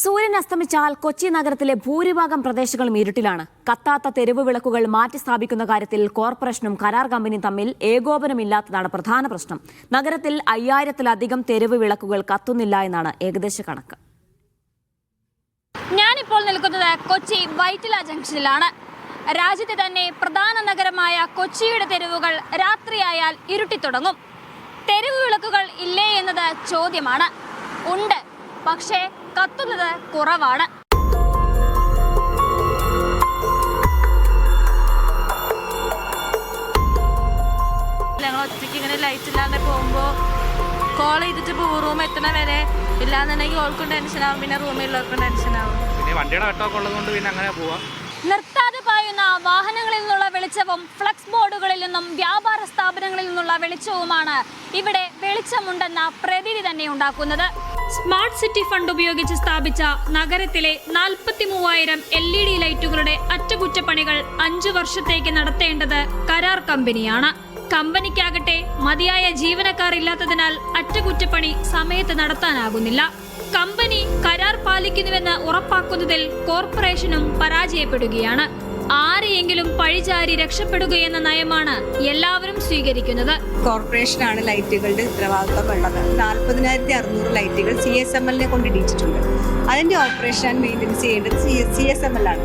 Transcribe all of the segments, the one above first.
സൂര്യൻ അസ്തമിച്ചാൽ കൊച്ചി നഗരത്തിലെ ഭൂരിഭാഗം പ്രദേശങ്ങളും ഇരുട്ടിലാണ്. കത്താത്ത തെരുവ് വിളക്കുകൾ മാറ്റി സ്ഥാപിക്കുന്ന കാര്യത്തിൽ കോർപ്പറേഷനും കരാർ കമ്പനിയും തമ്മിൽ ഏകോപനമില്ലാത്തതാണ് പ്രധാന പ്രശ്നം. നഗരത്തിൽ 5000-ലധികം തെരുവ് വിളക്കുകൾ കത്തുന്നില്ല എന്നാണ് ഏകദേശ കണക്ക്. ഞാനിപ്പോൾ നിൽക്കുന്നത് കൊച്ചി വൈറ്റില ജംഗ്ഷനിലാണ്. രാജ്യത്തെ തന്നെ പ്രധാന നഗരമായ കൊച്ചിയുടെ തെരുവുകൾ രാത്രിയായാൽ ഇരുട്ടിത്തുടങ്ങും. തെരുവ് വിളക്കുകൾ ഇല്ലേ എന്നത് ചോദ്യമാണ്. ഉണ്ട്, പക്ഷേ കത്തുന്നത് കുറവാണ്. ഞങ്ങൾ ഒറ്റയ്ക്ക് ഇങ്ങനെ ലൈറ്റ് ഇല്ലാണ്ട് പോകുമ്പോൾ കോൾ ചെയ്തിട്ട് റൂം എത്തണ വരെ ഇല്ലാന്നുണ്ടെങ്കിൽ ഓൾക്കും ടെൻഷനാവും, പിന്നെ റൂമിലുള്ളവർക്കും ടെൻഷനാവും. വണ്ടിയുടെ വെട്ടമൊക്കെ ഉള്ളതുകൊണ്ട് പിന്നെ അങ്ങനെ പോവാം. നിർത്താതെ പായുന്ന വാഹനങ്ങളിൽ നിന്നുള്ള വെളിച്ചവും ഫ്ലക്സ് ബോർഡുകളിൽ നിന്നും വ്യാപാര സ്ഥാപനങ്ങളിൽ നിന്നുള്ള വെളിച്ചവുമാണ് ഇവിടെ വെളിച്ചമുണ്ടെന്ന പ്രതീതി തന്നെ ഉണ്ടാക്കുന്നത്. സ്മാർട്ട് സിറ്റി ഫണ്ട് ഉപയോഗിച്ച് സ്ഥാപിച്ച നഗരത്തിലെ 43,000 LED ലൈറ്റുകളുടെ അറ്റകുറ്റപ്പണികൾ 5 വർഷത്തേക്ക് നടത്തേണ്ടത് കരാർ കമ്പനിയാണ്. കമ്പനിക്കാകട്ടെ മതിയായ ജീവനക്കാർ ഇല്ലാത്തതിനാൽ അറ്റകുറ്റപ്പണി സമയത്ത് നടത്താനാകുന്നില്ല. കമ്പനി കരാർ പാലിക്കുന്നുവെന്ന് ഉറപ്പാക്കുന്നതിൽ കോർപ്പറേഷനും പരാജയപ്പെടുകയാണ്. ആരെയെങ്കിലും പഴിചാരി രക്ഷപ്പെടുകയെന്ന നയമാണ് എല്ലാവരും സ്വീകരിക്കുന്നത്. കോർപ്പറേഷനാണ് ലൈറ്റുകളുടെ ഉത്തരവാദിത്തമുള്ളത്. 40,600 ലൈറ്റുകൾ CSML കൊണ്ട് ഇടിച്ചിട്ടുണ്ട്. അതിന്റെ ഓപ്പറേഷൻ ആൻഡ് മെയിൻ്റെനൻസ് ചെയ്യേണ്ടത് CSML ആണ്.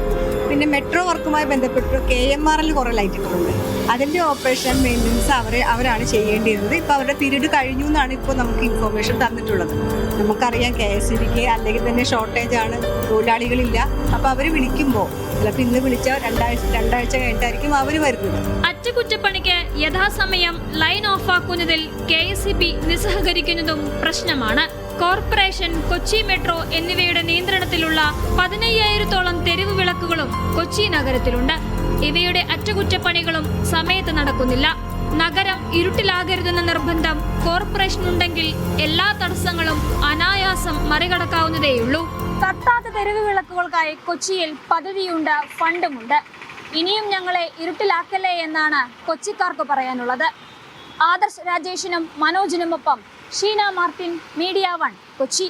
പിന്നെ മെട്രോ വർക്കുമായി ബന്ധപ്പെട്ട് KMRL കുറേ ലൈറ്റുകളുണ്ട്. അതിന്റെ ഓപ്പറേഷൻ ആൻഡ് മെയിൻ്റെനൻസ് അവരാണ് ചെയ്യേണ്ടിയിരുന്നത്. ഇപ്പോൾ അവരുടെ പീരീഡ് കഴിഞ്ഞു എന്നാണ് ഇപ്പോൾ നമുക്ക് ഇൻഫോർമേഷൻ തന്നിട്ടുള്ളത്. നമുക്കറിയാം KSEBക്ക് അല്ലെങ്കിൽ തന്നെ ഷോർട്ടേജ് ആണ്, തൊഴിലാളികളില്ല. അപ്പോൾ അവർ വിളിക്കുമ്പോൾ ചിലപ്പോൾ ഇന്ന് വിളിച്ചാൽ രണ്ടാഴ്ച കഴിഞ്ഞിട്ടായിരിക്കും അവർ വരുന്നത്. അറ്റകുറ്റപ്പണിക്ക് യഥാസമയം ലൈൻ ഓഫാക്കുന്നതിൽ KSEB നിസ്സഹകരിക്കുന്നതും പ്രശ്നമാണ്. കോർപ്പറേഷൻ, കൊച്ചി മെട്രോ എന്നിവയുടെ നിയന്ത്രണത്തിലുള്ള 15,000-ഓളം തെരുവ് വിളക്കുകളും കൊച്ചി നഗരത്തിലുണ്ട്. ഇവയുടെ അറ്റകുറ്റപ്പണികളും സമയത്ത് നടക്കുന്നില്ല. നഗരം ഇരുട്ടിലാകരുതെന്ന നിർബന്ധം കോർപ്പറേഷനുണ്ടെങ്കിൽ എല്ലാ തടസ്സങ്ങളും അനായാസം മറികടക്കാവുന്നതേയുള്ളൂ. കത്താത്ത തെരുവ് വിളക്കുകൾക്കായി കൊച്ചിയിൽ പദ്ധതിയുണ്ട്, ഫണ്ടുമുണ്ട്. ഇനിയും ഞങ്ങളെ ഇരുട്ടിലാക്കല്ലേ എന്നാണ് കൊച്ചിക്കാർക്ക് പറയാനുള്ളത്. ആദർശ് രാജേഷിനും മനോജിനുമൊപ്പം ഷീന മാർട്ടിൻ, മീഡിയ 1, കൊച്ചി.